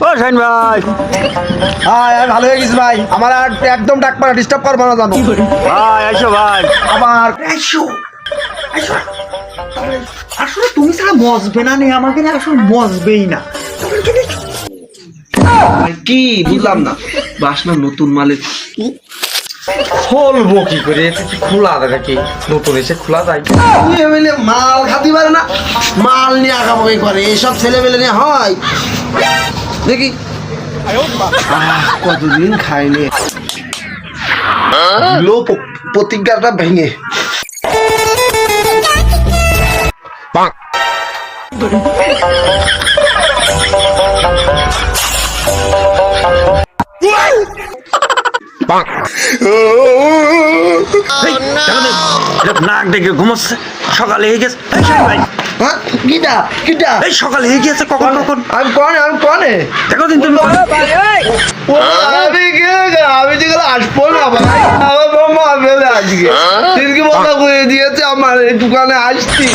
ও শাহিন ভাই, ভাই আমি ভালো হয়ে গেছি ভাই, আমার আর একদম ডাক পারা ডিস্টার্ব করবো না জানো। ভাই আইসো ভাই। আবার আসলে তুমি ছাড়া মজবে না নেই, আমাকে না আসলে মজবেই না। ভাই কি বুঝলাম না, বাসনা নতুন মালের খুলবো কি করে, এটা কি খোলা যায় কি? নতুন এসে খোলা যায়? মিলে মাল খাতে পারে না, মাল নিয়ে আঁকাবাকি করে, এসব ছেলেমেলে নিয়ে হয় দেখি। কতদিন খাইনি, লো প্রতিজ্ঞাটা ভেঙে। নাক ডেকে ঘুমাচ্ছে, সকালে হয়ে গেছে। এই শাহিন ভাই, হ্যাঁ কিটা কিটা এই সকালে হয়ে গেছে, কখন কখন আমি কনে দেখো দিন তুমি। আমি যেগুলো আসবো না ভাই, আমার বাবা আসবে আজকে, দিনকে বন্ধ করে দিয়েছে আমার এই দোকানে আসছি।